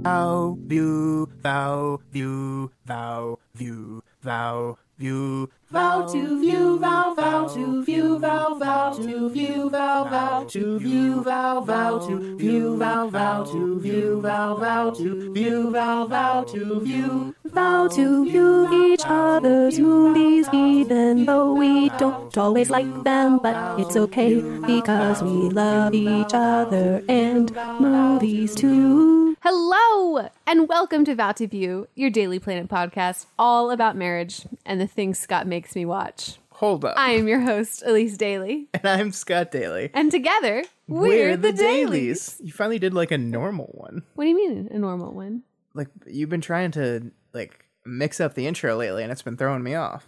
Vow, view, vow, view, vow, view, vow, view, vow to view, vow, vow to view, vow, vow to view, vow, vow to view, vow, vow to view, vow, vow to view, vow, vow to view, vow, vow to view, vow to view each other's movies, even though we don't always like them, but it's okay because we love each other and movies too. Hello, and welcome to Vow to View, your Daily Planet podcast, all about marriage and the things Scott makes me watch. Hold up. I am your host, Elyse Daly. And I'm Scott Daly. And together, we're the Dailies. You finally did like a normal one. What do you mean, a normal one? Like, you've been trying to, like, mix up the intro lately, and it's been throwing me off.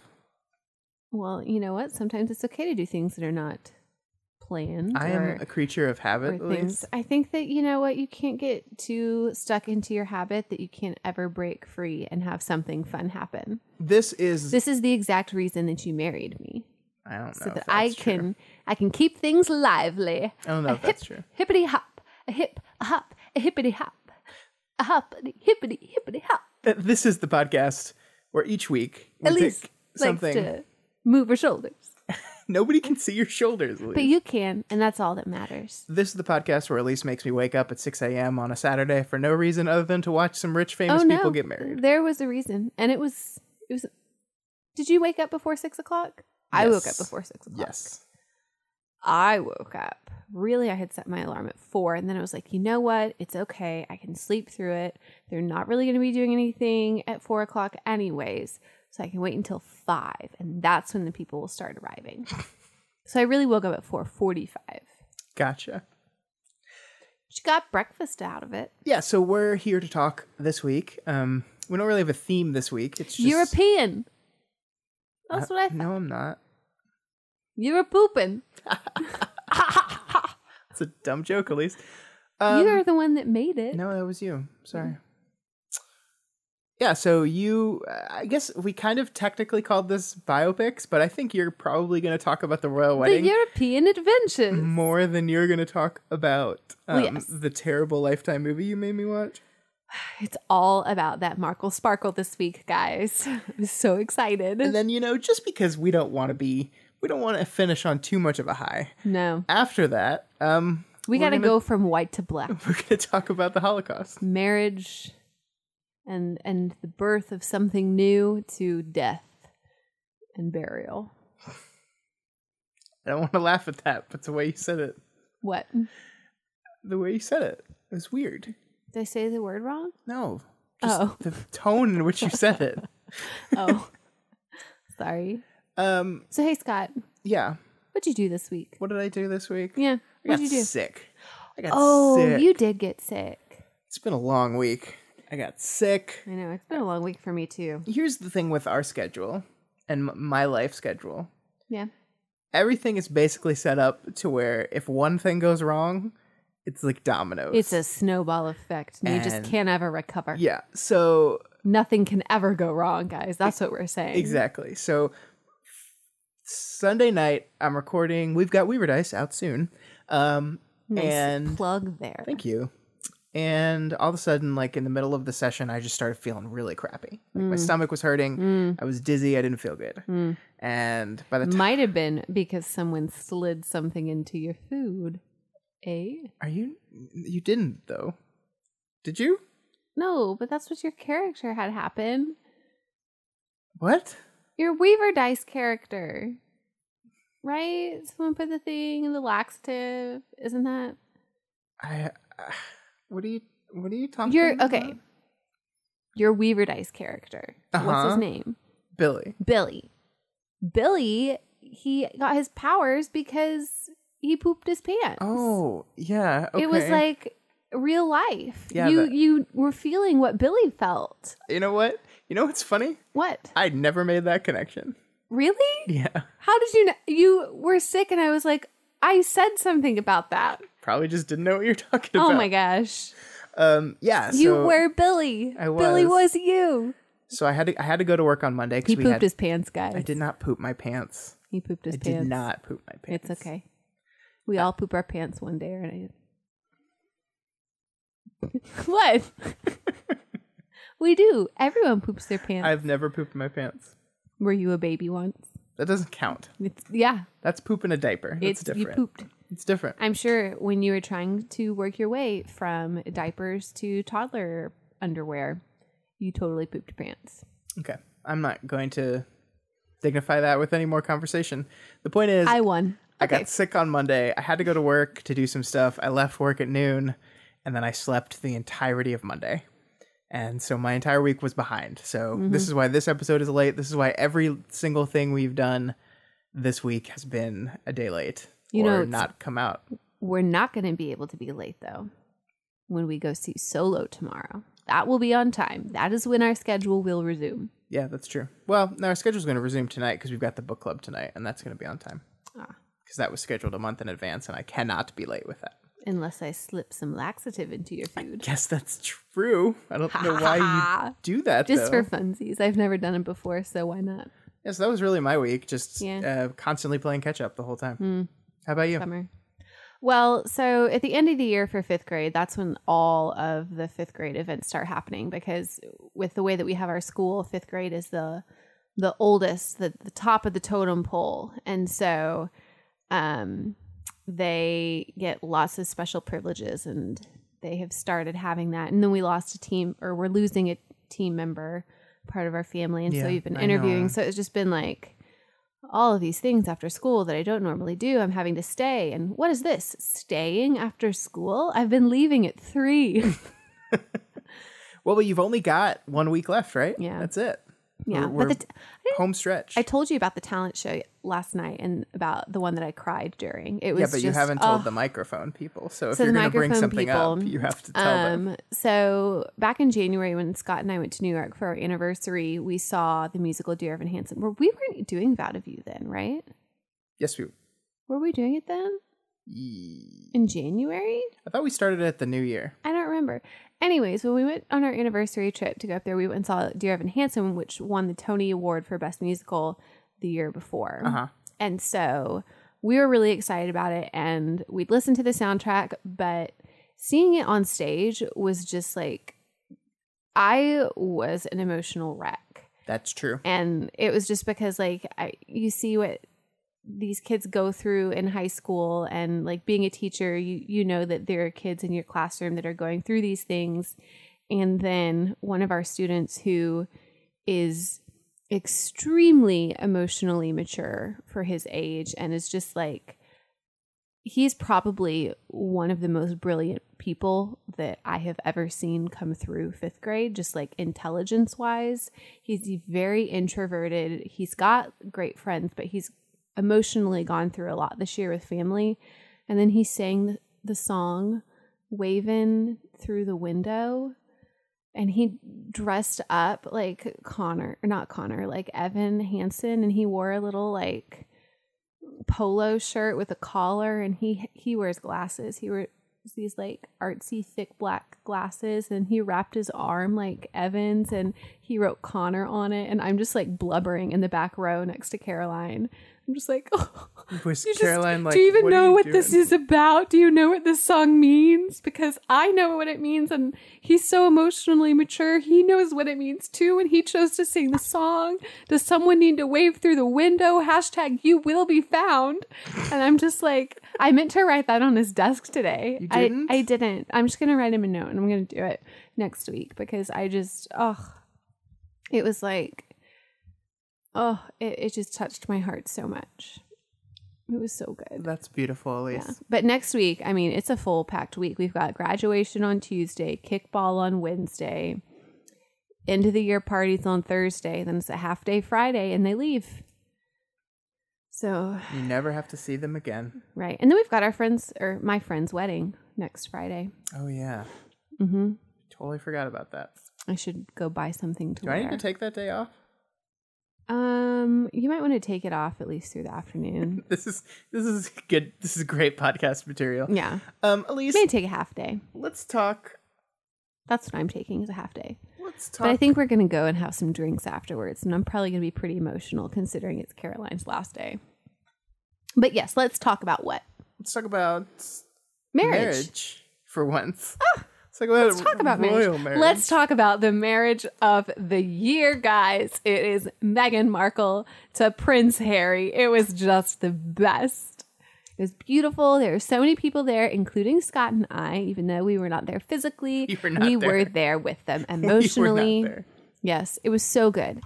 Well, you know what? Sometimes it's okay to do things that are not planned. I am a creature of habit, things. I think that, you know what? You can't get too stuck into your habit that you can't ever break free and have something fun happen. This is the exact reason that you married me. I don't know. So that I can keep things lively. I don't know if that's true. Hippity hop, a hip, a hop, a hippity hop, a hop, hippity hippity hop. This is the podcast where each week we Elyse pick something. likes to move her shoulders. Nobody can see your shoulders, Elyse. But you can, and that's all that matters. This is the podcast where Elyse makes me wake up at 6 a.m. on a Saturday for no reason other than to watch some rich, famous people get married. There was a reason, and it was. Did you wake up before 6 o'clock? Yes. I woke up before 6 o'clock. Yes. I woke up. Really, I had set my alarm at 4, and then I was like, you know what? It's okay. I can sleep through it. They're not really going to be doing anything at 4 o'clock anyways, so I can wait until 5, and that's when the people will start arriving. So I really woke up at 4:45. Gotcha. She got breakfast out of it. Yeah, so we're here to talk this week. We don't really have a theme this week. It's just European. That's what I thought. No, I'm not. You were pooping. It's a dumb joke, Elyse. You're the one that made it. No, that was you. Sorry. Yeah, so I guess we kind of technically called this biopics, but I think you're probably going to talk about the royal wedding. The European adventures. More than you're going to talk about Yes. the terrible Lifetime movie you made me watch. It's all about that Markle Sparkle this week, guys. I'm so excited. And then, just because we don't want to finish on too much of a high. No. After that, we got to go from white to black. We're going to talk about the Holocaust. Marriage and the birth of something new to death and burial. I don't want to laugh at that, but the way you said it. What? The way you said it was weird. Did I say the word wrong? No. Just the tone in which you said it. Oh. Sorry. So, hey, Scott. Yeah. What'd you do this week? What did I do this week? Yeah. What'd you do? Sick. I got sick. You did get sick. It's been a long week. I got sick. I know. It's been a long week for me, too. Here's the thing with our schedule and my life schedule. Yeah. Everything is basically set up to where if one thing goes wrong, it's like dominoes. It's a snowball effect. And you just can't ever recover. Yeah. So nothing can ever go wrong, guys. That's what we're saying. Exactly. So Sunday night, I'm recording. We've got Weaver Dice out soon. Nice and plug there. Thank you. And all of a sudden, like in the middle of the session, I just started feeling really crappy. Like my stomach was hurting. I was dizzy. I didn't feel good. And by the time... Might have been because someone slid something into your food. You didn't, though. Did you? No, but that's what your character had happen. What? Your Weaver Dice character. Right? Someone put the thing in the laxative. Isn't that? What are you talking about? Okay. Your Weaver Dice character. What's his name? Billy. Billy, he got his powers because he pooped his pants. Oh, yeah. Okay. It was like real life. Yeah, you were feeling what Billy felt. You know what? You know what's funny? What? I never made that connection. Really? Yeah. How did you know? You were sick and I was like, I said something about that. Probably just didn't know what you're talking about. Oh my gosh. Yeah. You were Billy. I was. Billy was you. So I had to go to work on Monday. He pooped his pants, guys. I did not poop my pants. He pooped his pants. I did not poop my pants. It's okay. We all poop our pants one day or another. What? We do. Everyone poops their pants. I've never pooped my pants. Were you a baby once? That doesn't count. Yeah. That's poop in a diaper. It's different. You pooped. It's different. I'm sure when you were trying to work your way from diapers to toddler underwear, you totally pooped your pants. Okay. I'm not going to dignify that with any more conversation. The point is, I won. I got sick on Monday. I had to go to work to do some stuff. I left work at noon, and then I slept the entirety of Monday. And so my entire week was behind. So this is why this episode is late. This is why every single thing we've done this week has been a day late or not come out. We're not going to be able to be late, though, when we go see Solo tomorrow. That will be on time. That is when our schedule will resume. Yeah, that's true. Well, our schedule's going to resume tonight because we've got the book club tonight, and that's going to be on time. Because that was scheduled a month in advance, and I cannot be late with that. Unless I slip some laxative into your food. Guess that's true. I don't know why you do that, Just though. for funsies. I've never done it before, so why not? Yes, that was really my week. Just constantly playing catch up the whole time. How about you? Summer. Well, so at the end of the year for 5th grade, that's when all of the 5th grade events start happening, because with the way that we have our school, 5th grade is the oldest, the top of the totem pole. And so they get lots of special privileges, and they have started having that. And then we lost a team, or we're losing a team member, part of our family. And so we've been interviewing. So it's just been like all of these things after school that I don't normally do. I'm having to stay. And what is this? Staying after school? I've been leaving at 3. Well, but you've only got 1 week left, right? Yeah. That's it. Yeah. We're home stretch. I told you about the talent show last night and about the one that I cried during. It was you haven't told the microphone people. So if you're going to bring something up, you have to tell them. So back in January, when Scott and I went to New York for our anniversary, we saw the musical Dear Evan Hansen. We weren't doing Vow of You then, right? Yes, we were. We doing it then? In January? I thought we started at the new year. I don't remember. Anyways, when we went on our anniversary trip to go up there, we went and saw Dear Evan Hansen, which won the Tony Award for Best Musical the year before. And so we were really excited about it, and we'd listened to the soundtrack, but seeing it on stage was just like, I was an emotional wreck. That's true. And it was just because like you see what these kids go through in high school, and like being a teacher, you know that there are kids in your classroom that are going through these things. And then one of our students who is extremely emotionally mature for his age, and is just like, he's probably one of the most brilliant people that I have ever seen come through 5th grade, just like intelligence wise. He's very introverted. He's got great friends, but he's emotionally gone through a lot this year with family. And then he sang the song Wavin' Through the Window, and he dressed up like like Evan Hansen, and he wore a little like polo shirt with a collar, and he wears glasses. He wears these like artsy thick black glasses, and he wrapped his arm like Evans, and he wrote Connor on it. And I'm just like blubbering in the back row next to Caroline. I'm just like, oh, Caroline, like, do you even know what this is about? Do you know what this song means? Because I know what it means, and he's so emotionally mature. He knows what it means too, and he chose to sing the song. Does someone need to wave through the window? # you will be found. And I'm just like, I meant to write that on his desk today. You didn't? I didn't. I'm just going to write him a note, and I'm going to do it next week, because I just, it was like, it just touched my heart so much. It was so good. That's beautiful, Elyse. Yeah. But next week, I mean, it's a full packed week. We've got graduation on Tuesday, kickball on Wednesday, end of the year parties on Thursday, then it's a half day Friday, and they leave. So you never have to see them again. Right. And then we've got my friend's wedding next Friday. Oh, yeah. Totally forgot about that. I should go buy something to wear. Do I need to take that day off? You might want to take it off at least through the afternoon. This is good. This is great podcast material. Yeah. Elyse, maybe take a half day. Let's talk. That's what I'm taking, is a half day. Let's talk. But I think we're going to go and have some drinks afterwards, and I'm probably going to be pretty emotional considering it's Caroline's last day. But yes, let's talk about what? Let's talk about marriage for once. like let's talk about royal marriage. Let's talk about the marriage of the year, guys. It is Meghan Markle to Prince Harry. It was just the best. It was beautiful. There were so many people there, including Scott and I, even though we were not there physically. We were there with them emotionally. Yes, it was so good.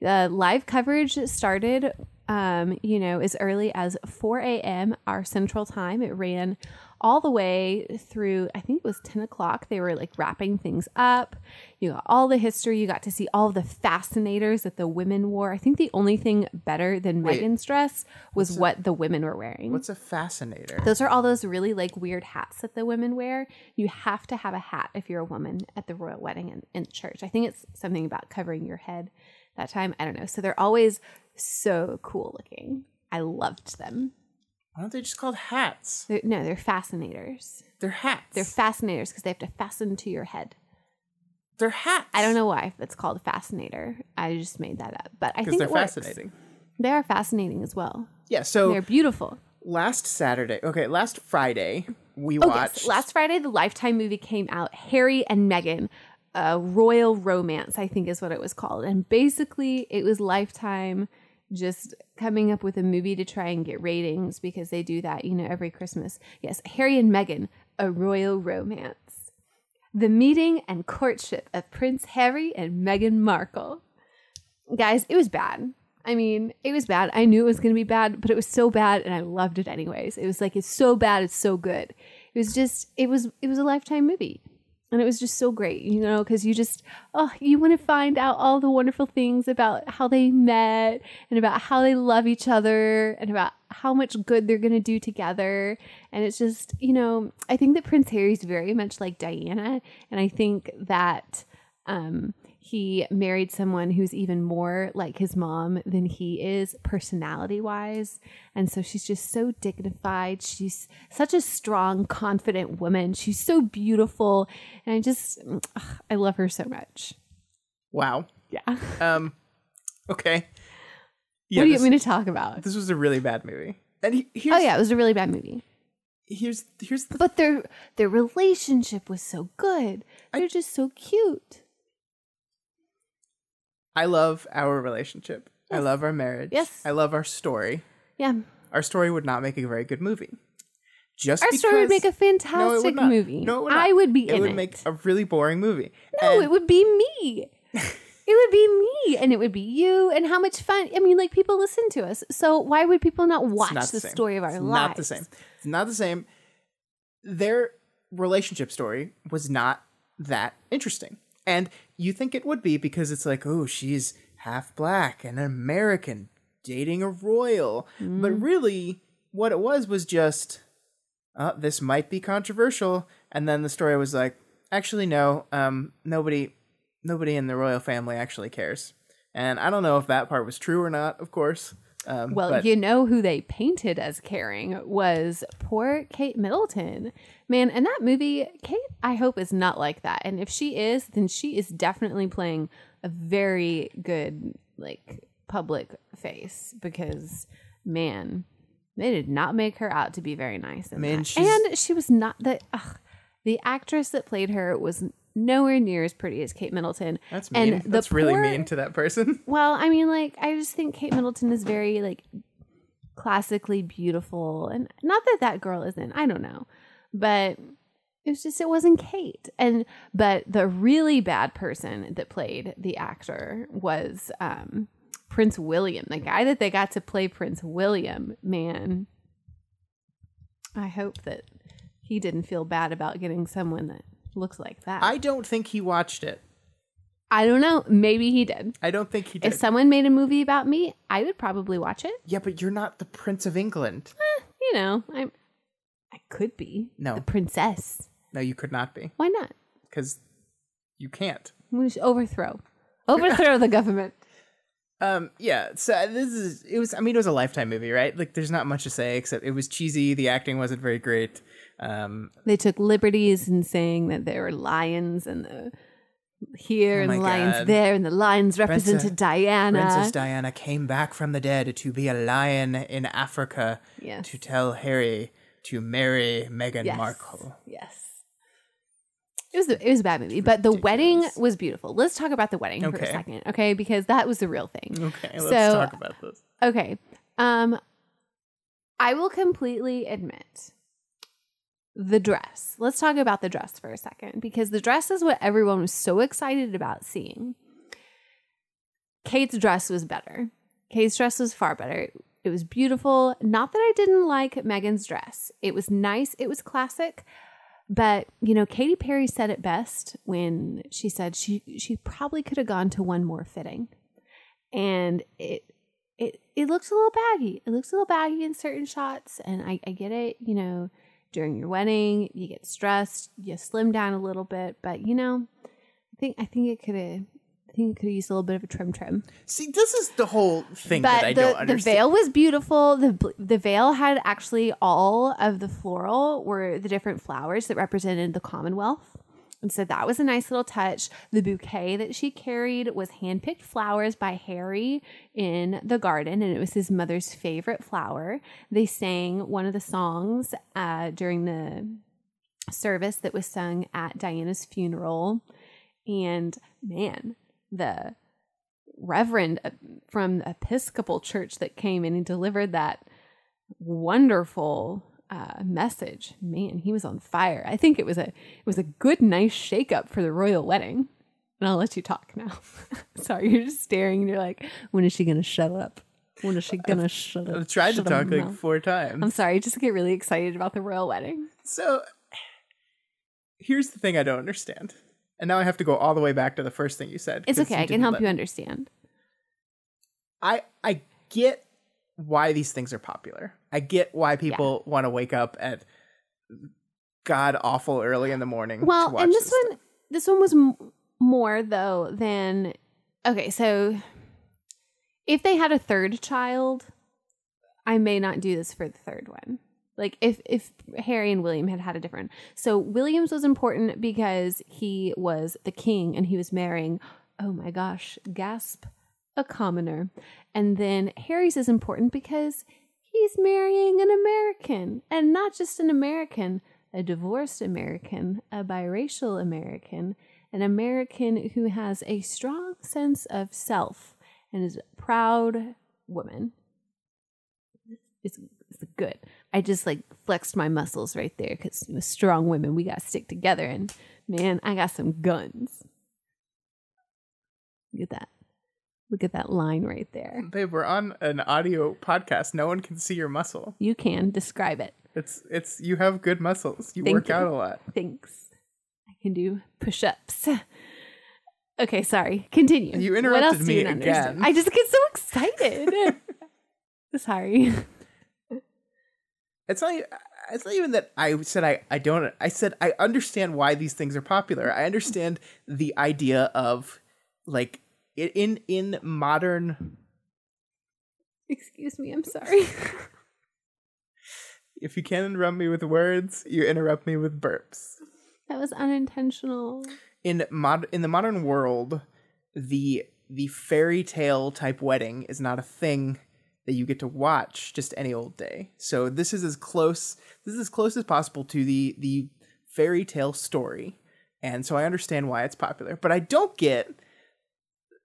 The live coverage started, as early as 4 a.m. our central time. It ran all the way through, I think it was 10 o'clock. They were like wrapping things up. You got all the history. You got to see all the fascinators that the women wore. I think the only thing better than Meghan's dress was what the women were wearing. What's a fascinator? Those are all those really like weird hats that the women wear. You have to have a hat if you're a woman at the royal wedding in church. I think it's something about covering your head that time. I don't know. So they're always so cool looking. I loved them. Why aren't they just called hats? They're fascinators. They're hats. They're fascinators because they have to fasten to your head. They're hats. I don't know why it's called a fascinator. I just made that up. But I think they're it works. fascinating. They are fascinating as well. Yeah, so they're beautiful. Last Friday, we watched... Yes. Last Friday, the Lifetime movie came out. Harry and Meghan, a royal romance, I think is what it was called. And basically, it was Lifetime just coming up with a movie to try and get ratings because they do that, every Christmas. Yes, Harry and Meghan, a royal romance. The meeting and courtship of Prince Harry and Meghan Markle. Guys, it was bad. I mean, it was bad. I knew it was going to be bad, but it was so bad and I loved it anyways. It was like, it's so bad, it's so good. It was a Lifetime movie. And it was just so great, because you want to find out all the wonderful things about how they met and about how they love each other and about how much good they're going to do together. And it's just, I think that Prince Harry's very much like Diana. And I think that he married someone who's even more like his mom than he is personality-wise. And so she's just so dignified. She's such a strong, confident woman. She's so beautiful. And I love her so much. Wow. Yeah. Okay. Yeah, what do you want me to talk about? This was a really bad movie. And it was a really bad movie. But their relationship was so good. They're just so cute. I love our relationship. Yes. I love our marriage. Yes. I love our story. Yeah. Our story would not make a very good movie. Our story would make a fantastic movie. No, it would not. I would be in it. It would make a really boring movie. No, it would be me. It would be me, and it would be you, and how much fun. I mean, like, people listen to us. So why would people not watch the story of our lives? Not the same. It's not the same. Their relationship story was not that interesting. And you think it would be because it's like, oh, she's half black and an American dating a royal. Mm. But really, what it was just, this might be controversial. And then the story was like, actually, no, nobody in the royal family actually cares. And I don't know if that part was true or not, of course. Who they painted as caring was poor Kate Middleton. Man, in that movie, Kate, I hope, is not like that. And if she is, then she is definitely playing a very good, public face. Because, man, they did not make her out to be very nice. And she was not the actress that played her was nowhere near as pretty as Kate Middleton. That's mean. And that's really mean to that person. Well, I mean, I just think Kate Middleton is very, classically beautiful. And not that girl isn't. I don't know. But it wasn't Kate. But the really bad person that played the actor was Prince William. The guy that they got to play Prince William, man. I hope that he didn't feel bad about getting someone that looks like that. I don't think he watched it. I don't know. Maybe he did. I don't think he did. If someone made a movie about me, I would probably watch it. Yeah, but you're not the Prince of England. I could be. No. The princess. No, you could not be. Why not? Because you can't. We should overthrow the government. Yeah. So it was a Lifetime movie, right? There's not much to say except it was cheesy. The acting wasn't very great. They took liberties in saying that there were lions and the lions there, and the lions represented Diana. Princess Diana came back from the dead to be a lion in Africa. Yes. To tell Harry to marry Meghan Markle. Yes. It was a bad movie, but the wedding was beautiful. Let's talk about the wedding for a second, okay? Because that was the real thing. Okay, let's talk about this. Okay. I will completely admit the dress. Let's talk about the dress for a second, because the dress is what everyone was so excited about seeing. Kate's dress was better. Kate's dress was far better. It was beautiful. Not that I didn't like Megan's dress. It was nice. It was classic. But, you know, Katy Perry said it best when she said she probably could have gone to one more fitting. And it looks a little baggy. It looks a little baggy in certain shots. And I get it, you know, during your wedding, you get stressed, you slim down a little bit. But, you know, I think it could have used a little bit of a trim. See, this is the whole thing but that I don't understand. The veil was beautiful. The veil had actually all of the floral were the different flowers that represented the Commonwealth. And so that was a nice little touch. The bouquet that she carried was handpicked flowers by Harry in the garden, and it was his mother's favorite flower. They sang one of the songs during the service that was sung at Diana's funeral. And man, the reverend from the Episcopal Church that came in and delivered that wonderful message, man, he was on fire. I think it was a good, nice shake-up for the royal wedding. And I'll let you talk now. Sorry, you're just staring and you're like, when is she going to shut up? When is she going to shut up? I've tried to talk like 4 times. I'm sorry, I just get really excited about the royal wedding. So here's the thing I don't understand. And now I have to go all the way back to the first thing you said. It's okay. I can help you understand. I get why these things are popular. I get why people want to wake up at god awful early in the morning. Well, to watch and this one was more though than okay. So if they had a third child, I may not do this for the third one. Like if Harry and William had a different. So William's was important because he was the king and he was marrying, oh my gosh, gasp, a commoner. And then Harry's is important because he's marrying an American, and not just an American, a divorced American, a biracial American, an American who has a strong sense of self and is a proud woman. It's good. I just like flexed my muscles right there because with strong women, we got to stick together. And man, I got some guns. Look at that. Look at that line right there. Babe, we're on an audio podcast. No one can see your muscle. You can describe it. It's you have good muscles. You work out a lot. Thanks. I can do push-ups. Okay, sorry. Continue. You interrupted me again. I just get so excited. Sorry. It's not even that I said I don't. I said I understand why these things are popular. I understand the idea of like in modern. Excuse me, I'm sorry. If you can't interrupt me with words, you interrupt me with burps. That was unintentional. In the modern world, the fairy tale type wedding is not a thing that you get to watch just any old day. So this is as close as possible to the fairy tale story. And so I understand why it's popular. But I don't get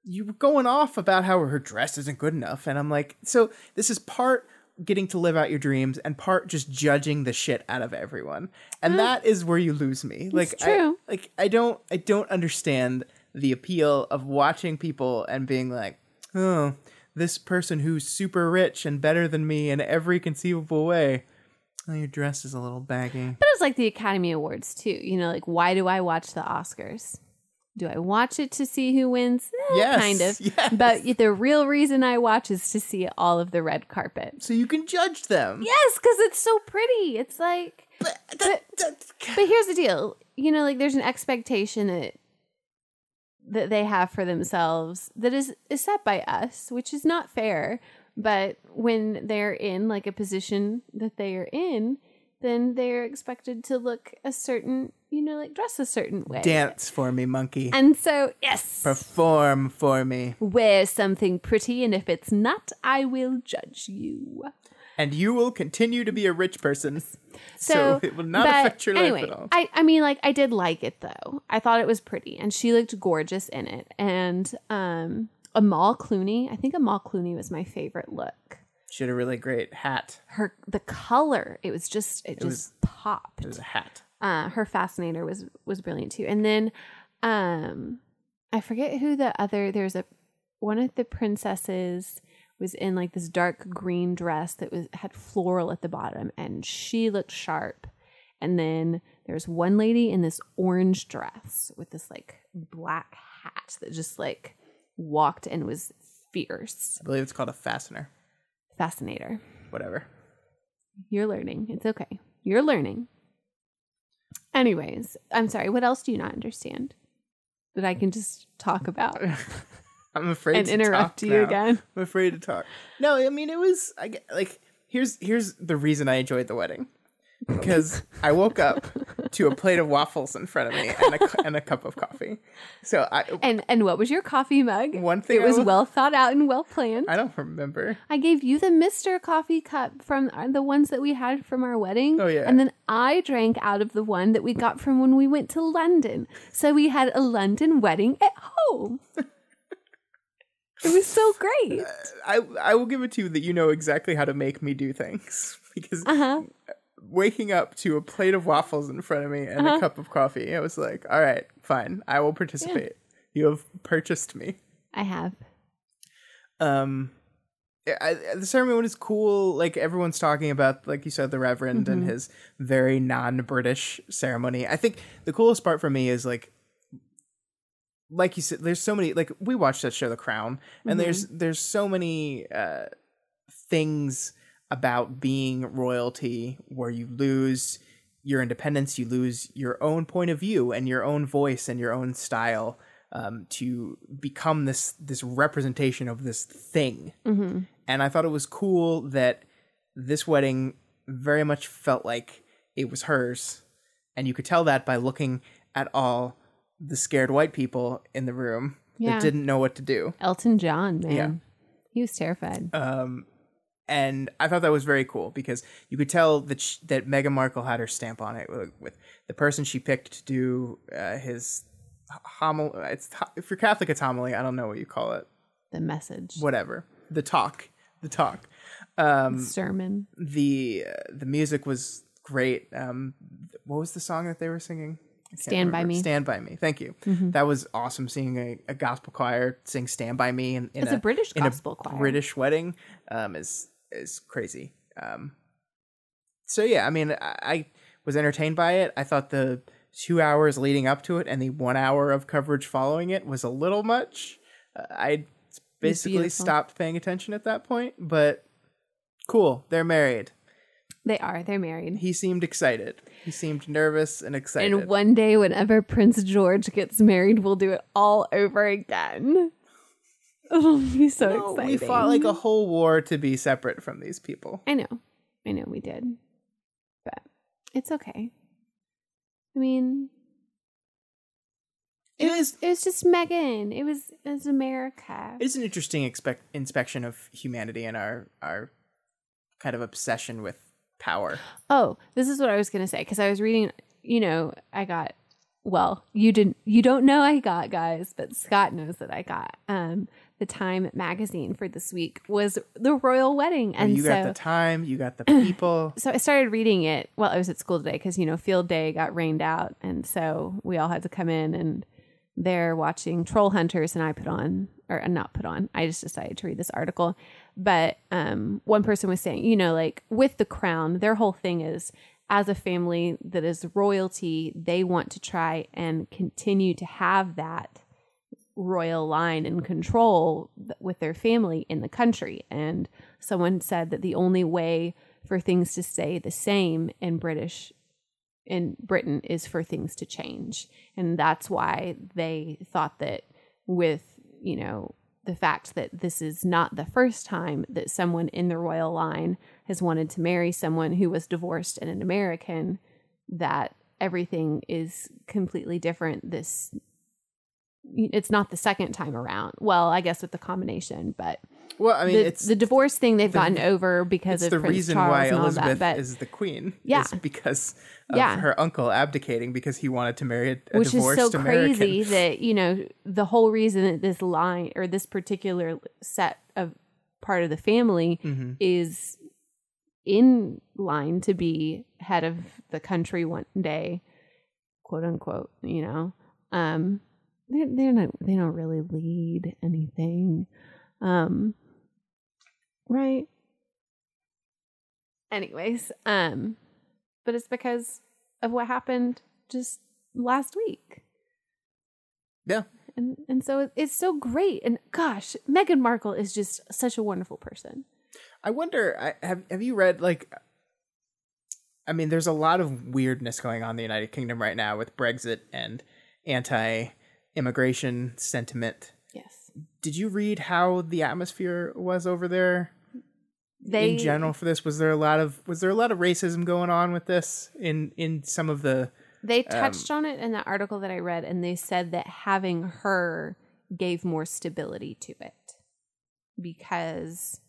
you going off about how her dress isn't good enough. And I'm like, so this is part getting to live out your dreams and part just judging the shit out of everyone. And that is where you lose me. Like it's true. I don't understand the appeal of watching people and being like, oh, this person who's super rich and better than me in every conceivable way. Oh, your dress is a little baggy. But it's like the Academy Awards too. You know, like why do I watch the Oscars? Do I watch it to see who wins? Yes, kind of. Yes. But the real reason I watch is to see all of the red carpet. So you can judge them. Yes, because it's so pretty. It's like... But here's the deal. You know, like there's an expectation that they have for themselves that is set by us, which is not fair. But when they're in like a position that they are in, then they're expected to look a certain, you know, like dress a certain way. Dance for me, monkey. And so, yes. Perform for me. Wear something pretty, and if it's not, I will judge you. And you will continue to be a rich person. So it will not affect your life at all. I mean, like, I did like it, though. I thought it was pretty. And she looked gorgeous in it. And Amal Clooney, I think Amal Clooney was my favorite look. She had a really great hat. The color, it just popped. It was a hat. Her fascinator was brilliant, too. And then I forget who one of the princesses was in like this dark green dress that had floral at the bottom, and she looked sharp. And then there's one lady in this orange dress with this like black hat that just like walked and was fierce. I believe it's called a Fascinator. Whatever. You're learning. It's okay. You're learning. Anyways, I'm sorry. What else do you not understand that I can just talk about? I'm afraid and to interrupt talk you now. again. I'm afraid to talk. No, I mean, it was here's the reason I enjoyed the wedding, because I woke up to a plate of waffles in front of me and a cup of coffee. So and what was your coffee mug? One thing it was well thought out and well planned. I don't remember. I gave you the Mr. Coffee cup from the ones that we had from our wedding. Oh yeah. And then I drank out of the one that we got from when we went to London. So we had a London wedding at home. It was so great. I will give it to you that you know exactly how to make me do things, because waking up to a plate of waffles in front of me and a cup of coffee, I was like, all right, fine, I will participate. Yeah. You have purchased me. I have. The ceremony was cool. Like, everyone's talking about, like you said, the Reverend and his very non-British ceremony. I think the coolest part for me is like you said, there's so many, like, we watched that show, The Crown, and there's so many things about being royalty where you lose your independence, you lose your own point of view and your own voice and your own style to become this representation of this thing. And I thought it was cool that this wedding very much felt like it was hers, and you could tell that by looking at all the scared white people in the room that didn't know what to do. Elton John, man. Yeah. He was terrified. And I thought that was very cool, because you could tell that that Meghan Markle had her stamp on it with the person she picked to do his homily. If you're Catholic, it's homily. I don't know what you call it. The message. Whatever. The talk. Sermon. The music was great. What was the song that they were singing? Stand by Me. Stand by Me. Thank you. That was awesome, seeing a gospel choir sing Stand by Me It's a British gospel choir. British wedding is crazy. So yeah, I mean, I was entertained by it. I thought the 2 hours leading up to it and the 1 hour of coverage following it was a little much. I basically stopped paying attention at that point, but cool. They're married. They're married. He seemed excited. He seemed nervous and excited. And one day, whenever Prince George gets married, we'll do it all over again. It'll be so exciting. We fought like a whole war to be separate from these people. I know we did. But it's okay. I mean, it was just Meghan. It was America. It is an interesting inspection of humanity and our kind of obsession with power. Oh, this is what I was going to say, because I was reading, I got, well, you don't know I got, guys, but Scott knows that I got, the Time magazine for this week was the royal wedding. And you got the Time, you got the People. So I started reading it. Well, I was at school today because, field day got rained out. And so we all had to come in, and they're watching Troll Hunters, and I I just decided to read this article. But one person was saying, like with the crown, their whole thing is, as a family that is royalty, they want to try and continue to have that royal line and control with their family in the country. And someone said that the only way for things to stay the same in Britain is for things to change. And that's why they thought that with, the fact that this is not the first time that someone in the royal line has wanted to marry someone who was divorced and an American, that everything is completely different. It's not the second time around. Well, I guess with the combination, but Well, I mean, it's the divorce thing they've gotten over because of the Prince reason Charles why and all Elizabeth that. But is the queen. Yeah. Is because of Yeah. her uncle abdicating because he wanted to marry a which is so divorced American. crazy that, you know, the whole reason that this line or this particular set of part of the family is in line to be head of the country one day, quote unquote, you know. They don't really lead anything. Right. Anyways, but it's because of what happened just last week. Yeah. And so it's so great. And gosh, Meghan Markle is just such a wonderful person. I wonder, have you read, like, I mean, there's a lot of weirdness going on in the United Kingdom right now with Brexit and anti-immigration sentiment. Yes. Did you read how the atmosphere was over there in general for this? Was there a lot of racism going on with this in some of the... They touched on it in the article that I read, and they said that having her gave more stability to it because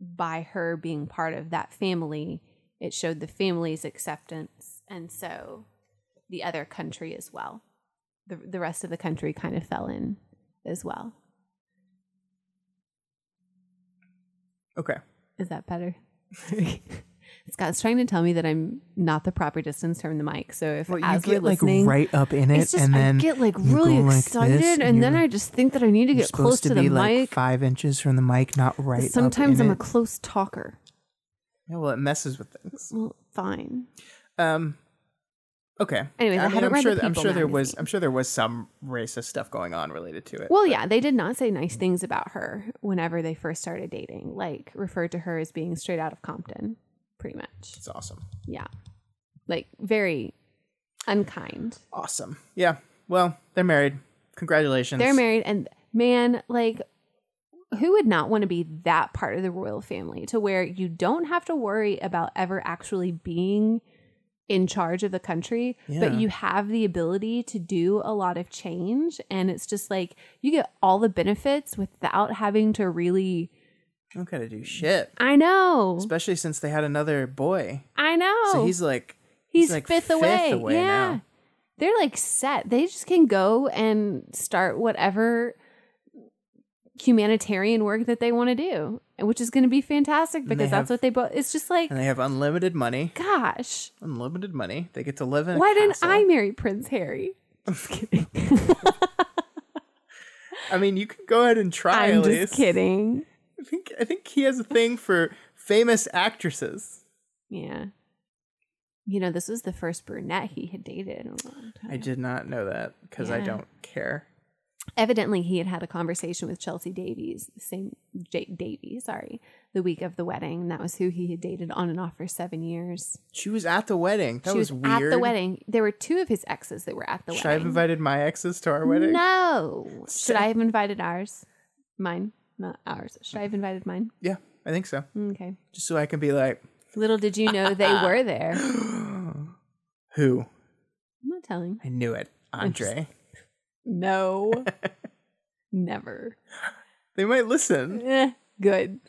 by her being part of that family, it showed the family's acceptance, and so the other country as well. The rest of the country kind of fell in as well. Okay. Is that better? Scott's trying to tell me that I'm not the proper distance from the mic. So if as we're listening, right up in it, it's just, and then I get like really excited, and then I just think that I need to get close to the mic. Like 5 inches from the mic, not right. Sometimes I'm a close talker. Yeah, well, it messes with things. Well, fine. Okay. Anyways, I haven't read the People I'm magazine. sure there was some racist stuff going on related to it. Well, yeah, they did not say nice things about her whenever they first started dating. Like referred to her as being straight out of Compton, pretty much. It's awesome. Yeah, like very unkind. Awesome. Yeah. Well, they're married. Congratulations. They're married, and man, like, who would not want to be that part of the royal family to where you don't have to worry about ever actually being in charge of the country, but you have the ability to do a lot of change, and it's just like you get all the benefits without having to really... I don't gotta do shit. I know. Especially since they had another boy. I know. So he's like fifth away. Yeah. now. They're like set. They just can go and start whatever humanitarian work that they want to do, which is going to be fantastic because that's what they both... It's just like... And they have unlimited money. Gosh. Unlimited money. They get to live in a Why didn't castle. I marry Prince Harry? I'm just kidding. I mean, you can go ahead and try, I'm Elyse. just kidding. I think he has a thing for famous actresses. Yeah. You know, this was the first brunette he had dated in a long time. I did not know that because I Yeah. don't care. Evidently, he had a conversation with Chelsea Davies, the week of the wedding. And that was who he had dated on and off for 7 years. She was at the wedding. That She was was weird. at the wedding. There were two of his exes that were at the Should I have wedding. invited my exes to our wedding? No. Should I have invited ours? Mine, not ours. Should I have invited mine? Yeah, I think so. Okay. Just so I can be like, Little did you know they were there. who? I'm not telling. I knew it. Andre. No. Never. They might listen. Good.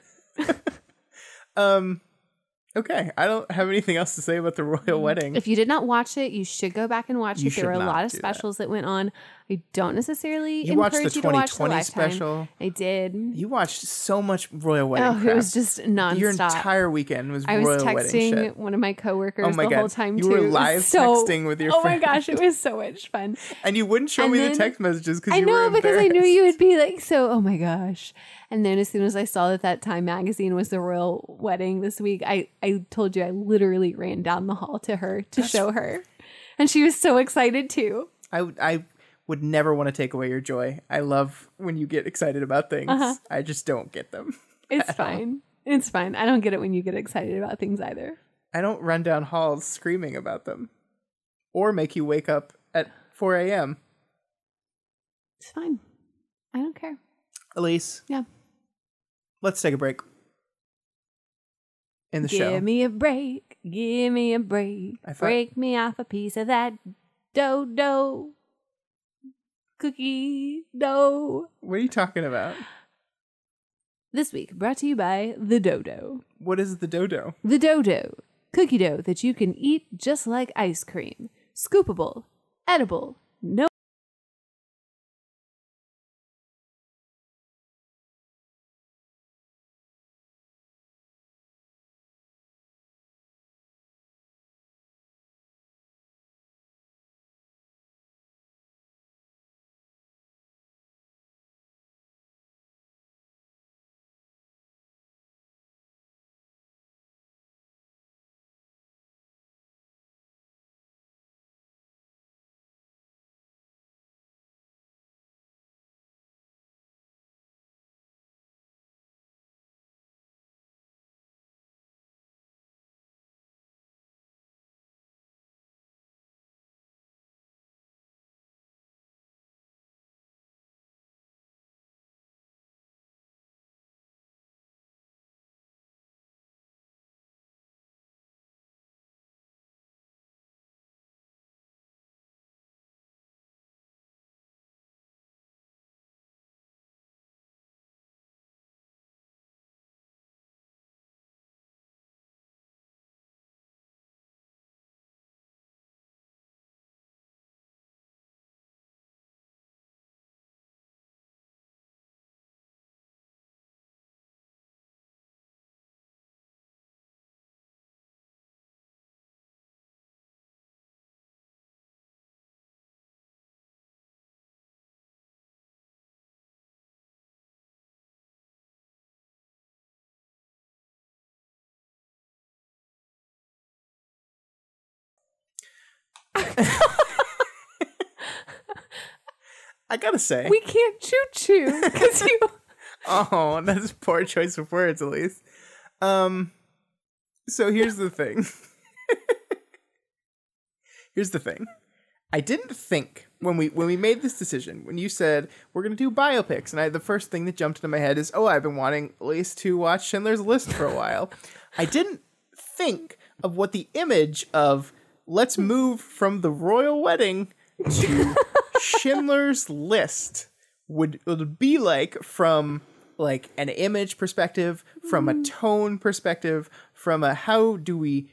Okay. I don't have anything else to say about the royal wedding. If you did not watch it, you should go back and watch You it. There were a should lot not of do specials that went on. I don't necessarily You watched encourage the you to watch the 2020 Lifetime. special. I did. You watched so much royal wedding Oh, crap. it was just nonstop. Your entire weekend was I was royal wedding texting shit. one of my coworkers Oh my the God. whole time You too. were It was live so, texting with your Oh friends. my gosh, it was so much fun. And you wouldn't show And me then- the text messages because I you were know, because I knew you embarrassed. would be like, so, oh my gosh. And then as soon as I saw that Time magazine was the royal wedding this week, I told you I literally ran down the hall to her to show her. And she was so excited too. I would never want to take away your joy. I love when you get excited about things. I just don't get them. It's fine. It's fine. I don't get it when you get excited about things either. I don't run down halls screaming about them or make you wake up at 4 a.m. It's fine. I don't care. Elyse, Yeah. let's take a break in the show. Give me a break. Give me a break. I thought- Break me off a piece of that dough. Cookie dough. What are you talking about? This week, brought to you by the Dodo. What is the dodo? The Dodo, cookie dough that you can eat just like ice cream. Scoopable, edible, no. I gotta say. We can't choo-choo because you... Oh, that's a poor choice of words, Elyse. So here's the thing. Here's the thing. I didn't think when we made this decision, when you said we're gonna do biopics, and the first thing that jumped into my head is, oh, I've been wanting Elyse to watch Schindler's List for a while. I didn't think of what the image of let's move from the royal wedding to Schindler's List would be like from like an image perspective, from a tone perspective, from a how do we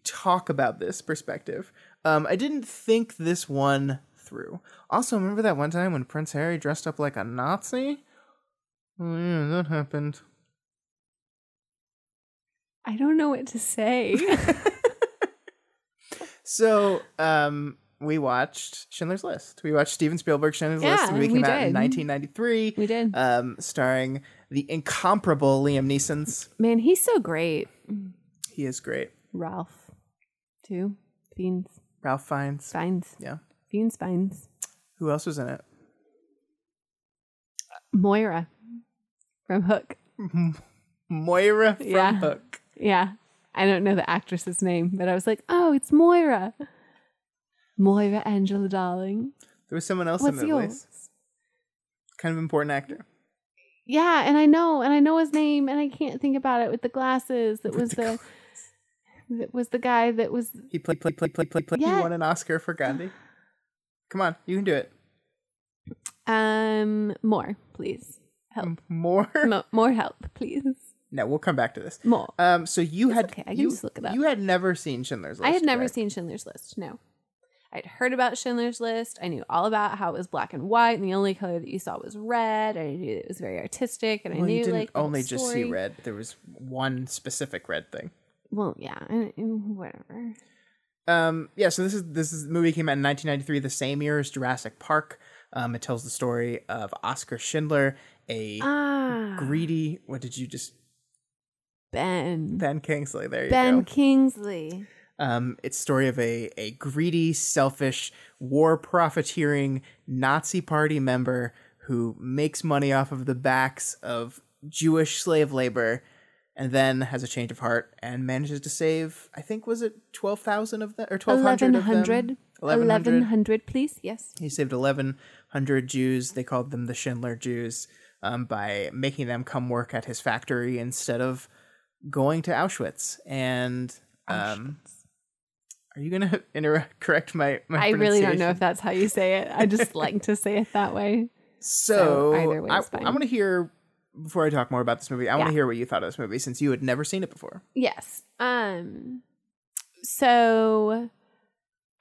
talk about this perspective. I didn't think this one through. Also, remember that one time when Prince Harry dressed up like a Nazi? Oh yeah, that happened. I don't know what to say. So, we watched Schindler's List. We watched Steven Spielberg's Schindler's List. The movie came out in 1993. We did. Starring the incomparable Liam Neeson. Man, he's so great. He is great. Ralph, too. Fiennes. Ralph Fiennes. Fiennes. Yeah. Fiennes, Fiennes. Who else was in it? Moira from Hook. Moira from Hook. Yeah. I don't know the actress's name, but I was like, oh, it's Moira. Moira Angela Darling. There was someone else What's in it. yours? Kind of important actor. Yeah, and I know his name, and I can't think about it with the glasses. That was the guy that was. He played. Yeah. He won an Oscar for Gandhi. Come on, you can do it. More, please. Help. More? More help, please. No, we'll come back to this. More. So you had okay. I can just look it up. You had never seen Schindler's List. I had never correct? seen Schindler's List. No. I'd heard about Schindler's List. I knew all about how it was black and white, and the only color that you saw was red. I knew it was very artistic, and I knew you didn't like the only whole just story. see red. There was one specific red thing. Well, yeah, whatever. Yeah. So this movie came out in 1993, the same year as Jurassic Park. It tells the story of Oscar Schindler, a greedy. What did you just? Ben Kingsley. There you go. Ben Kingsley. It's the story of a greedy, selfish, war profiteering Nazi party member who makes money off of the backs of Jewish slave labor, and then has a change of heart and manages to save, I think, was it 12,000 of them or 1,200 of them? 1,100, please. Yes. He saved 1,100 Jews. They called them the Schindler Jews, by making them come work at his factory instead of going to Auschwitz. And are you gonna correct my I really don't know if that's how you say it. I just like to say it that way. So either way is I'm fine. gonna hear before I talk more about this movie, I want to hear what you thought of this movie since you had never seen it before. Yes. So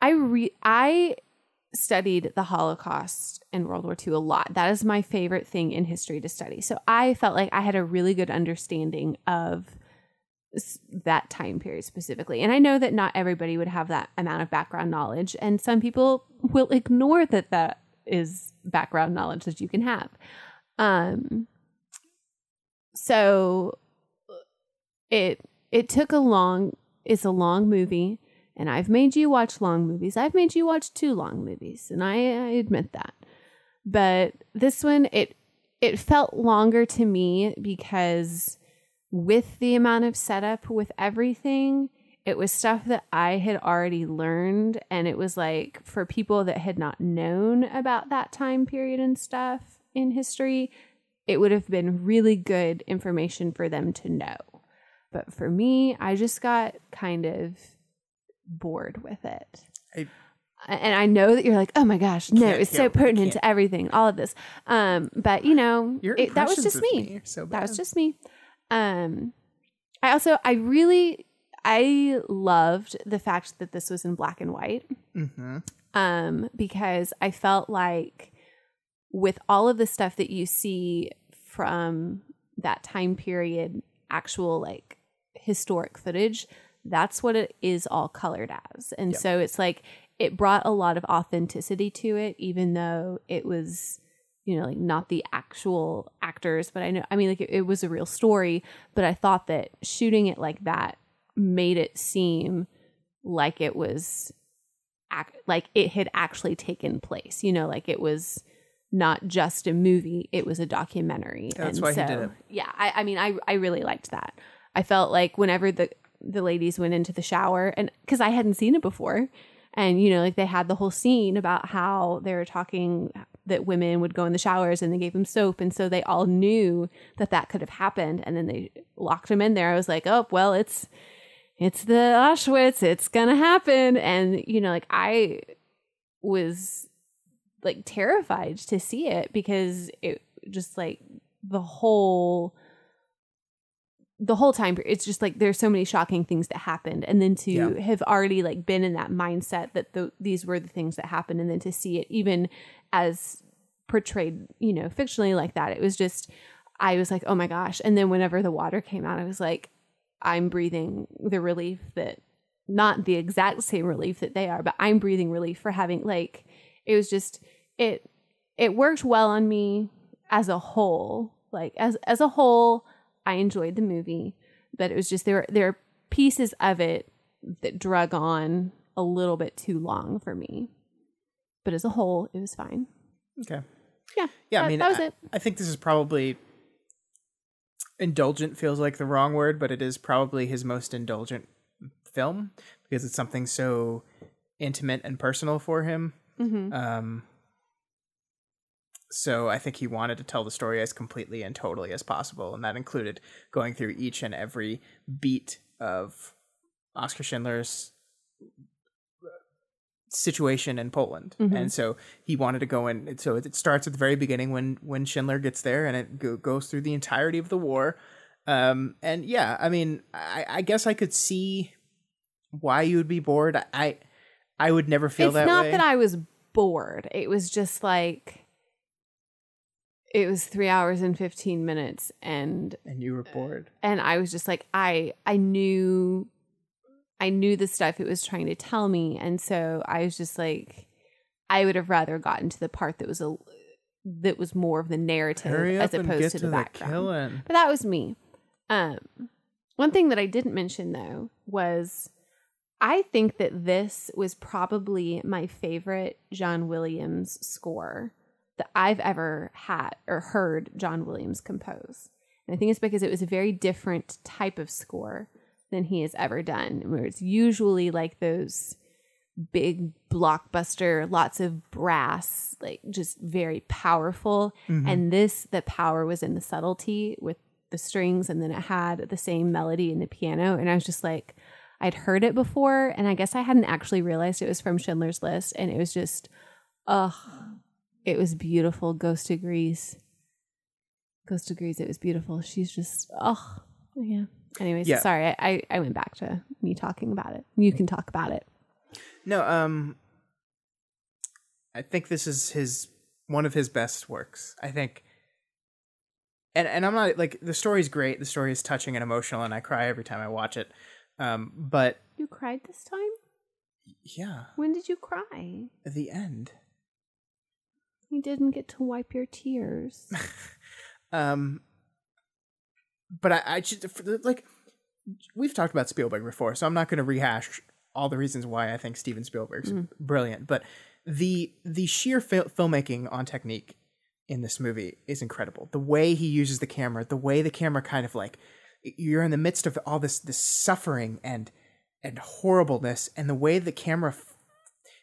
I studied the Holocaust and World War II a lot. That is my favorite thing in history to study. So I felt like I had a really good understanding of that time period specifically. And I know that not everybody would have that amount of background knowledge, and some people will ignore that is background knowledge that you can have. So it's a long movie, and I've made you watch long movies. I've made you watch 2 long movies, and I admit that. But this one, it felt longer to me because with the amount of setup with everything, it was stuff that I had already learned. And it was like for people that had not known about that time period and stuff in history, it would have been really good information for them to know. But for me, I just got kind of bored with it. And I know that you're like, oh my gosh, no, it's so pertinent to everything, all of this. But you know, that was just me. That was just me. I loved the fact that this was in black and white. Because I felt like with all of the stuff that you see from that time period, actual like historic footage, that's what it is all colored as. And so it's like, it brought a lot of authenticity to it, even though it was, you know, like not the actual actors, but it was a real story. But I thought that shooting it like that made it seem like it was like it had actually taken place, you know, like it was not just a movie, it was a documentary. That's why he did it. Yeah. I really liked that. I felt like whenever the ladies went into the shower, and because I hadn't seen it before, and, you know, like they had the whole scene about how they were talking that women would go in the showers and they gave them soap. And so they all knew that could have happened. And then they locked them in there. I was like, oh, well, it's the Auschwitz. It's going to happen. And, you know, like I was like terrified to see it because it just like the whole time period, it's just like there's so many shocking things that happened, and then to have already like been in that mindset that these were the things that happened, and then to see it even as portrayed, you know, fictionally like that, it was just, I was like, oh my gosh. And then whenever the water came out, I was like, I'm breathing the relief that, not the exact same relief that they are, but I'm breathing relief for having, like, it was just, it worked well on me as a whole. Like as a whole, I enjoyed the movie, but it was just, there are pieces of it that drug on a little bit too long for me. But as a whole, it was fine. Okay. Yeah. I mean, that was it. I think this is probably, indulgent feels like the wrong word, but it is probably his most indulgent film because it's something so intimate and personal for him. So I think he wanted to tell the story as completely and totally as possible, and that included going through each and every beat of Oskar Schindler's situation in Poland. And so he wanted to go in. So it starts at the very beginning when Schindler gets there, and it goes through the entirety of the war. And yeah, I mean, I guess I could see why you would be bored. I would never feel that way. It's not that I was bored. It was just like, it was 3 hours and 15 minutes, and you were bored. And I was just like, I knew the stuff it was trying to tell me, and so I was just like, I would have rather gotten to the part that was more of the narrative as opposed to the background. But that was me. One thing that I didn't mention though was, I think that this was probably my favorite John Williams score that I've ever had or heard John Williams compose. And I think it's because it was a very different type of score than he has ever done, where it's usually like those big blockbuster, lots of brass, like just very powerful. And the power was in the subtlety with the strings, and then it had the same melody in the piano. And I was just like, I'd heard it before, and I guess I hadn't actually realized it was from Schindler's List. And it was just, it was beautiful. Ghost of Greece. Ghost agrees it was beautiful. She's just, oh, yeah. Anyways, Yeah. sorry, I went back to me talking about it. You can talk about it. No, I think this is one of his best works. I think, and I'm not like, the story's great. The story is touching and emotional, and I cry every time I watch it. But You cried this time? yeah, When did you cry? at the end. You didn't get to wipe your tears. But I just, like, we've talked about Spielberg before, so I'm not going to rehash all the reasons why I think Steven Spielberg's brilliant. But the sheer filmmaking on technique in this movie is incredible. The way he uses the camera, the way the camera kind of like, you're in the midst of all this suffering and horribleness, and the way the camera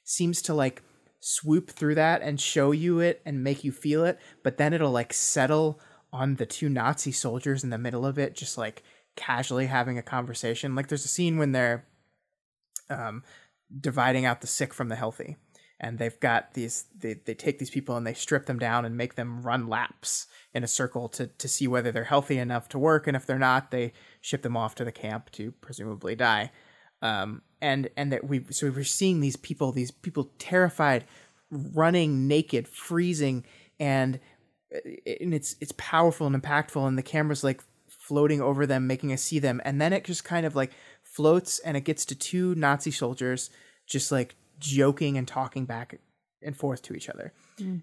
seems to like swoop through that and show you it and make you feel it, but then it'll like settle on the two Nazi soldiers in the middle of it, just like casually having a conversation. Like there's a scene when they're dividing out the sick from the healthy, and they've got these, they take these people and they strip them down and make them run laps in a circle to see whether they're healthy enough to work, and if they're not, they ship them off to the camp to presumably die. And that we're seeing these people terrified, running naked, freezing, and it's powerful and impactful, and the camera's like floating over them, making us see them, and then it just kind of like floats, and it gets to two Nazi soldiers just like joking and talking back and forth to each other,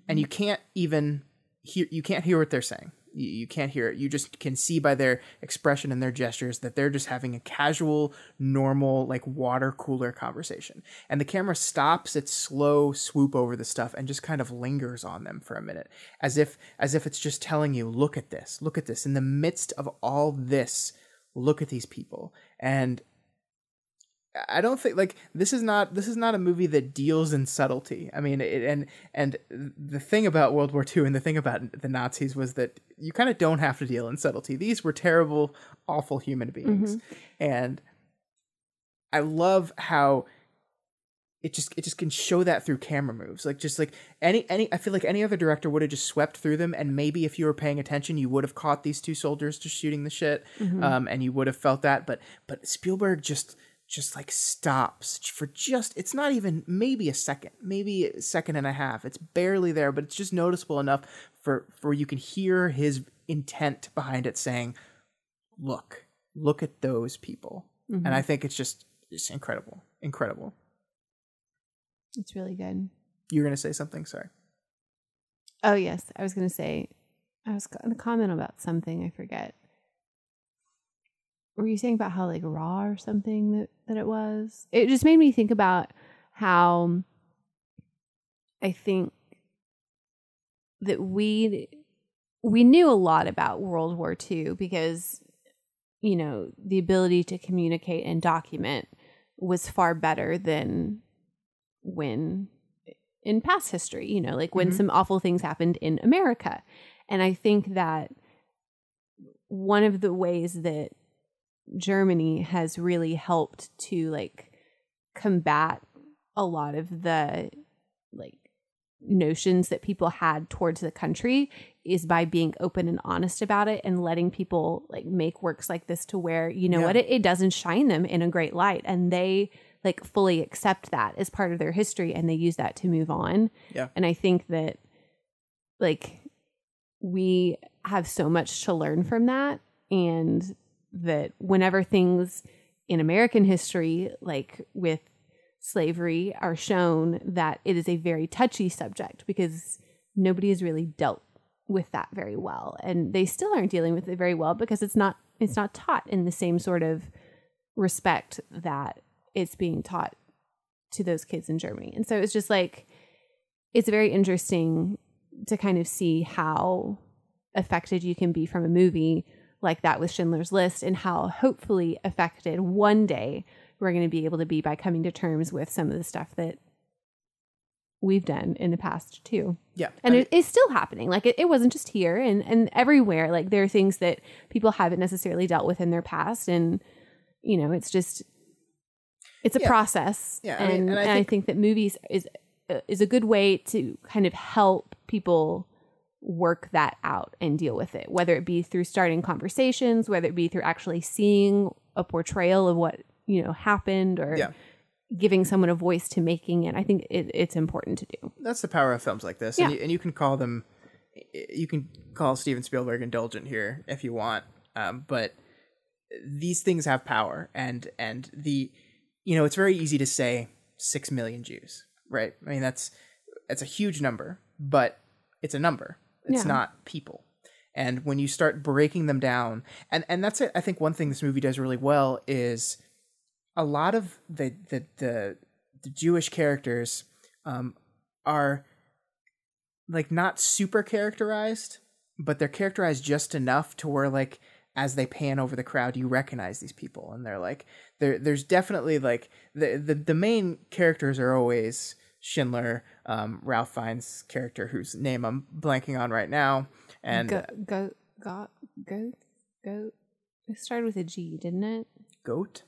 and you can't hear what they're saying. You can't hear it. You just can see by their expression and their gestures that they're just having a casual, normal, like water cooler conversation. And the camera stops its slow swoop over the stuff and just kind of lingers on them for a minute, as if it's just telling you, look at this. In the midst of all this, look at these people. And I don't think, like, this is not a movie that deals in subtlety. I mean, and the thing about World War II and the thing about the Nazis was that you kind of don't have to deal in subtlety. These were terrible, awful human beings, and I love how it just can show that through camera moves. Like just like any I feel like any other director would have just swept through them, and maybe if you were paying attention, you would have caught these two soldiers just shooting the shit, and you would have felt that. But Spielberg just like stops for just, it's not even maybe a second, maybe a second and a half. It's barely there, but it's just noticeable enough for you can hear his intent behind it, saying, look at those people. And I think it's just incredible. It's really good. You were going to say something? Sorry. Oh, yes. I was going to comment about something. I forget. Were you saying about how like raw or something that it was? It just made me think about how I think that we knew a lot about World War II because, you know, the ability to communicate and document was far better than when in past history, you know, like when some awful things happened in America. And I think that one of the ways that Germany has really helped to like combat a lot of the like notions that people had towards the country is by being open and honest about it and letting people like make works like this to where, you know what, it doesn't shine them in a great light, and they like fully accept that as part of their history and they use that to move on. Yeah. And I think that like we have so much to learn from that, and that whenever things in American history, like with slavery, are shown, that it is a very touchy subject because nobody has really dealt with that very well. And they still aren't dealing with it very well because it's not taught in the same sort of respect that it's being taught to those kids in Germany. And so it's just like, it's very interesting to kind of see how affected you can be from a movie like that with Schindler's List, and how hopefully affected one day we're going to be able to be by coming to terms with some of the stuff that we've done in the past too. Yeah. And it is still happening. Like it wasn't just here and everywhere. Like there are things that people haven't necessarily dealt with in their past. And, you know, it's a process. Yeah. And I think that movies is a good way to kind of help people work that out and deal with it, whether it be through starting conversations, whether it be through actually seeing a portrayal of what, happened, or giving someone a voice to making it. I think it's important to do. That's the power of films like this. Yeah. And you can call Steven Spielberg indulgent here if you want. But these things have power, and it's very easy to say 6 million Jews, right? I mean, that's a huge number, but it's a number. It's not people. And when you start breaking them down, and that's it. I think one thing this movie does really well is a lot of the Jewish characters are like not super characterized, but they're characterized just enough to where, like, as they pan over the crowd, you recognize these people, and they're like, there's definitely like the main characters are always Schindler, Ralph Fiennes' character, whose name I'm blanking on right now, and Go. It started with a G, didn't it? Goat.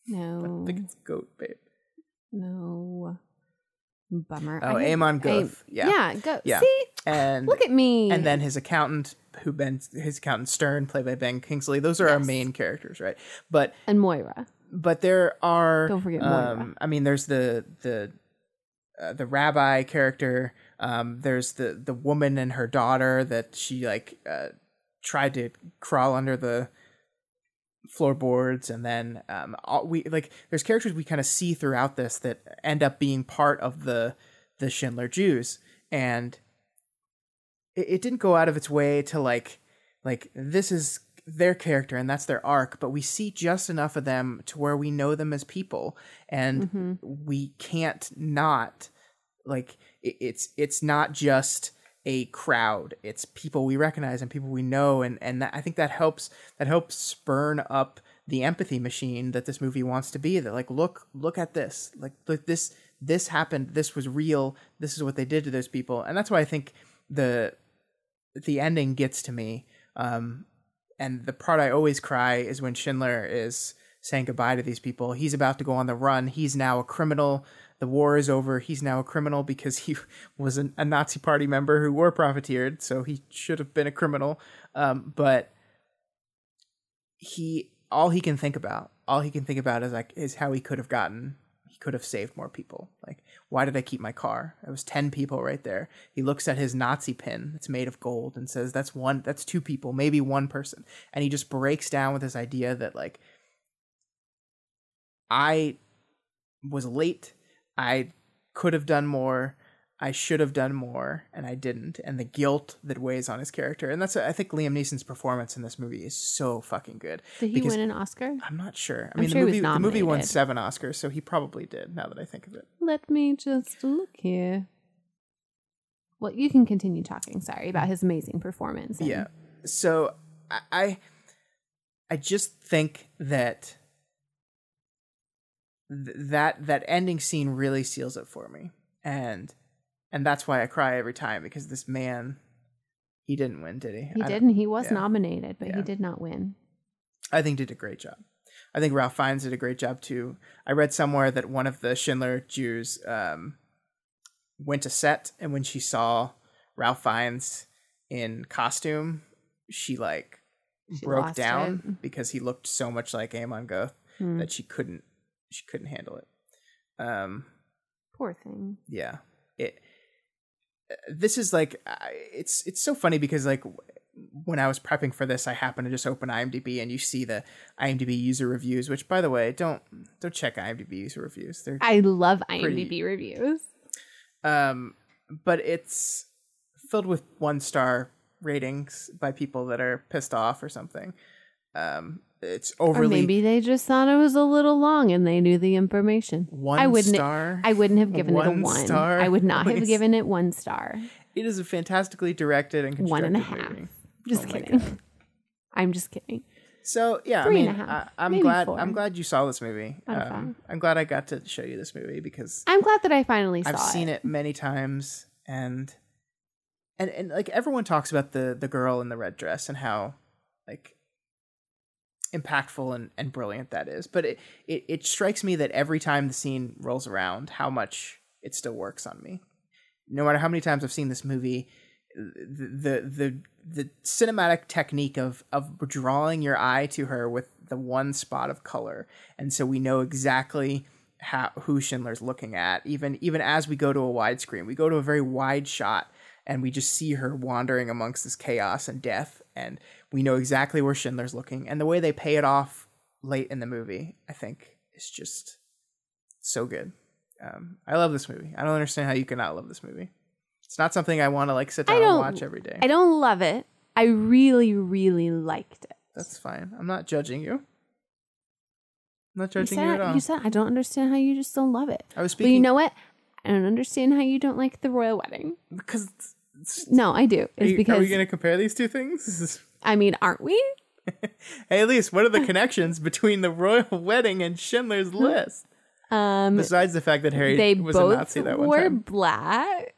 No, I think it's Goat, babe. No. Bummer. Oh, Amon Goth. Yeah, Goth. Yeah. See? And look at me. And then his accountant, Stern, played by Ben Kingsley. Those are our main characters, right? And Moira. But there are, don't forget Moira. I mean, there's the rabbi character. There's the woman and her daughter that she tried to crawl under the floorboards, and then there's characters we kind of see throughout this that end up being part of the Schindler Jews, and it didn't go out of its way to like this is their character and that's their arc, but we see just enough of them to where we know them as people, and we can't not it's not just a crowd, it's people we recognize and people we know, and I think that helps spurn up the empathy machine that this movie wants to be. That look at this, look, this happened, this was real, this is what they did to those people. And that's why I think the ending gets to me, and the part I always cry is when Schindler is saying goodbye to these people. He's about to go on the run, he's now a criminal. The war is over. He's now a criminal because he was a Nazi party member who war profiteered, so he should have been a criminal. But all he can think about is how he could have saved more people. Like, why did I keep my car? It was 10 people right there. He looks at his Nazi pin that's made of gold and says, that's 2 people, maybe 1 person. And he just breaks down with this idea that, like, I was late. I could have done more. I should have done more, and I didn't. And the guilt that weighs on his character. And I think Liam Neeson's performance in this movie is so fucking good. Did he win an Oscar? I'm not sure. I'm sure the movie won 7 Oscars, so he probably did, now that I think of it. Let me just look here. Well, you can continue talking, sorry, about his amazing performance. Yeah. So I just think that that ending scene really seals it for me, and that's why I cry every time, because this man, he didn't win, did he? He didn't. He was nominated, but he did not win. I think did a great job. I think Ralph Fiennes did a great job too. I read somewhere that one of the Schindler Jews went to set, and when she saw Ralph Fiennes in costume, she broke down because he looked so much like Amon Goth that she couldn't handle it. Poor thing. Yeah. This is it's so funny because when I was prepping for this, I happened to just open IMDb, and you see the IMDb user reviews, which, by the way, don't check IMDb user reviews. I love IMDb reviews. But it's filled with 1-star ratings by people that are pissed off or something. It's overly. Or maybe they just thought it was a little long and they knew the information. I wouldn't have given it a 1. Star? I would not have given it 1 star. It is a fantastically directed and constructed 1.5. movie. Just kidding. God. I'm just kidding. So yeah, 3.5. I'm maybe glad. 4. I'm glad you saw this movie. I'm glad I got to show you this movie because I'm glad that I finally saw it. I've seen it many times, and everyone talks about the girl in the red dress and how impactful and brilliant that is, but it strikes me that every time the scene rolls around, how much it still works on me. No matter how many times I've seen this movie, the cinematic technique of drawing your eye to her with the one spot of color, and so we know exactly who Schindler's looking at. Even as we go to a widescreen, we go to a very wide shot, and we just see her wandering amongst this chaos and death, and we know exactly where Schindler's looking. And the way they pay it off late in the movie, I think, is just so good. I love this movie. I don't understand how you cannot love this movie. It's not something I want to like sit down and watch every day. I don't love it. I really, really liked it. That's fine. I'm not judging you. I'm not judging you at all. You said I don't understand how you just don't love it. I was speaking. But you know what? I don't understand how you don't like the royal wedding. Because no, I do. It's because are we going to compare these two things? I mean, aren't we? Hey, Elyse, what are the connections between the royal wedding and Schindler's List? Besides the fact that Harry was a Nazi that one time. They both wore black.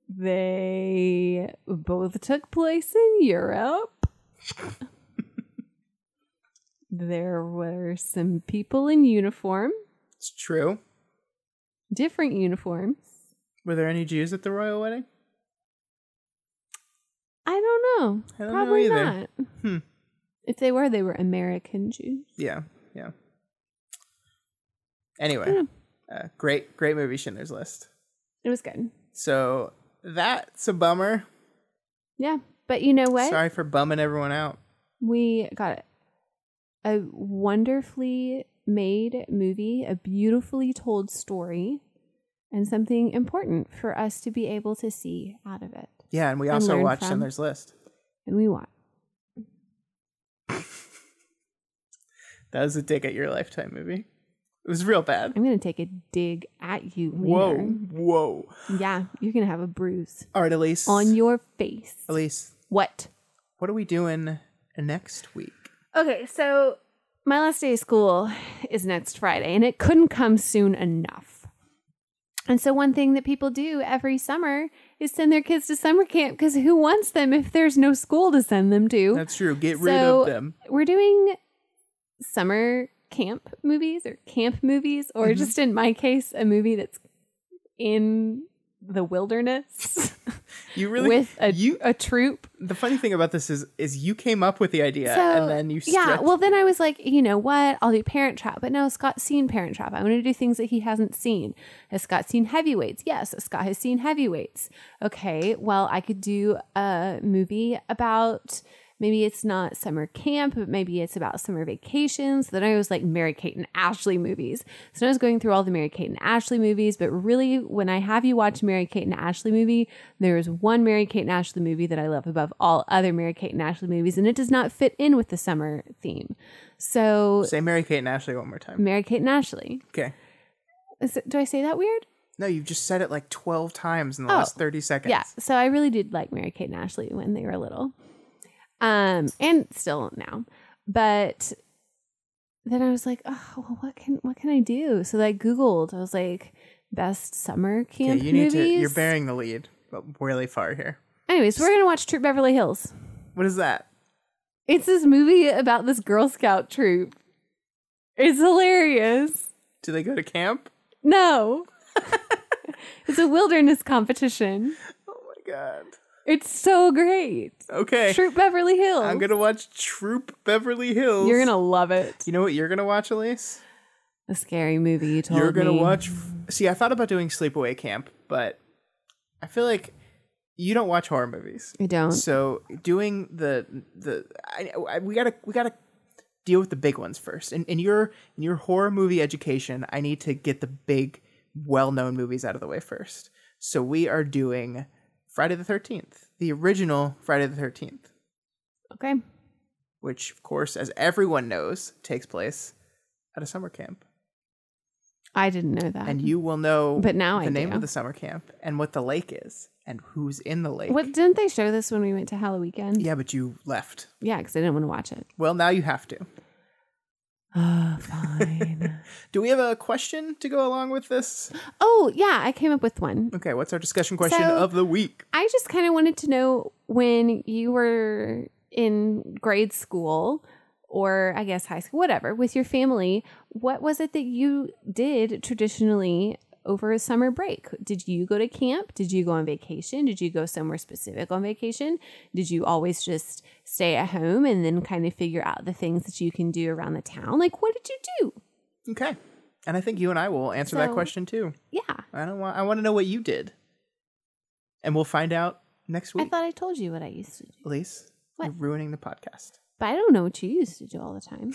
They both took place in Europe. There were some people in uniform. It's true. Different uniforms. Were there any Jews at the royal wedding? I don't know. I don't Probably know either. not. If they were American Jews. Yeah. Anyway, great movie, Schindler's List. It was good. So that's a bummer. Yeah, but you know what? Sorry for bumming everyone out. We got a wonderfully made movie, a beautifully told story, and something important for us to be able to see out of it. Yeah, and we also watched Schindler's List. And we watched. That was a dig at your Lifetime movie. It was real bad. I'm going to take a dig at you later. Whoa. Yeah, you're going to have a bruise. All right, Elyse. On your face. Elyse. What? What are we doing next week? Okay, so my last day of school is next Friday, and it couldn't come soon enough. And so one thing that people do every summer is send their kids to summer camp, because who wants them if there's no school to send them to? That's true. Get rid of them. We're doing summer camp movies or camp movies, or just in my case, a movie that's in the wilderness. You really with a troop. The funny thing about this is you came up with the idea and then you stretched. Yeah, well then I was like, you know what? I'll do Parent Trap. But no, Scott's seen Parent Trap. I want to do things that he hasn't seen. Has Scott seen Heavyweights? Yes, Scott has seen Heavyweights. Okay, well I could do a movie about, maybe it's not summer camp, but maybe it's about summer vacations. Then I was like Mary-Kate and Ashley movies. So I was going through all the Mary-Kate and Ashley movies, but really when I have you watch Mary-Kate and Ashley movie, there is one Mary-Kate and Ashley movie that I love above all other Mary-Kate and Ashley movies, and it does not fit in with the summer theme. So say Mary-Kate and Ashley one more time. Mary-Kate and Ashley. Okay. Do I say that weird? No, you've just said it like 12 times in the last 30 seconds. Yeah, so I really did like Mary-Kate and Ashley when they were little. And still now, but then I was like, oh, well, what can I do? So I Googled, I was like, best summer camp movies. You're bearing the lead, but really far here. Anyways, we're going to watch Troop Beverly Hills. What is that? It's this movie about this Girl Scout troop. It's hilarious. Do they go to camp? No. It's a wilderness competition. Oh my God. It's so great. Okay. Troop Beverly Hills. I'm going to watch Troop Beverly Hills. You're going to love it. You know what you're going to watch, Elyse? A scary movie you told me. You're going to watch... See, I thought about doing Sleepaway Camp, but I feel like you don't watch horror movies. I don't. So doing we gotta deal with the big ones first. In your horror movie education, I need to get the big, well-known movies out of the way first. So we are doing Friday the 13th, the original Friday the 13th. Okay. Which, of course, as everyone knows, takes place at a summer camp. I didn't know that. And you will know but now the name of the summer camp and what the lake is and who's in the lake. What, didn't they show this when we went to Halloween? Yeah, but you left. Yeah, because I didn't want to watch it. Well, now you have to. Fine. Do we have a question to go along with this? Oh, yeah, I came up with one. Okay, what's our discussion question of the week? I just kind of wanted to know, when you were in grade school, or I guess high school, whatever, with your family, what was it that you did traditionally over a summer break? Did you go to camp? Did you go on vacation? Did you go somewhere specific on vacation? Did you always just stay at home and then kind of figure out the things that you can do around the town? Like, what did you do? Okay. And I think you and I will answer that question too. Yeah. I want to know what you did. And we'll find out next week. I thought I told you what I used to do. Elyse, What? you're ruining the podcast. But I don't know what you used to do all the time.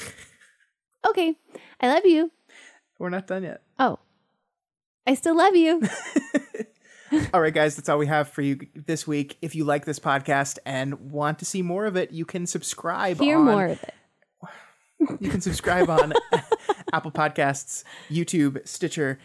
Okay. I love you. We're not done yet. Oh. I still love you. All right, guys, that's all we have for you this week. If you like this podcast and want to see more of it, you can subscribe. Hear more of it. You can subscribe on Apple Podcasts, YouTube, Stitcher,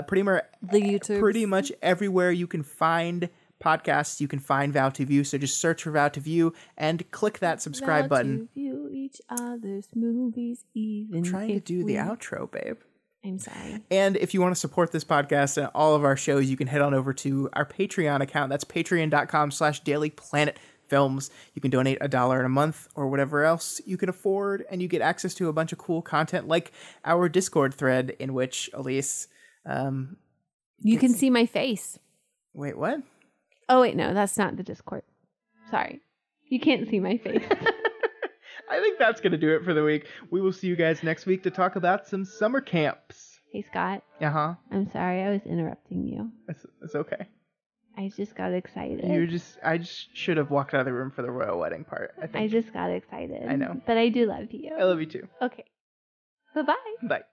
pretty much everywhere you can find podcasts. You can find Vow to View. So just search for Vow to View and click that subscribe button. To view each other's movies, even I'm trying to if do the outro, babe. I'm sorry. And if you want to support this podcast and all of our shows, you can head on over to our Patreon account. That's patreon.com/dailyplanetfilms. You can donate $1 a month or whatever else you can afford, and you get access to a bunch of cool content like our Discord thread in which Elyse... you can see my face. Wait, what? Oh, wait, no, that's not the Discord. Sorry. You can't see my face. I think that's going to do it for the week. We will see you guys next week to talk about some summer camps. Hey, Scott. Uh-huh. I'm sorry I was interrupting you. It's okay. I just got excited. I just should have walked out of the room for the royal wedding part, I think. I just got excited. I know. But I do love you. I love you too. Okay. Bye-bye. Bye.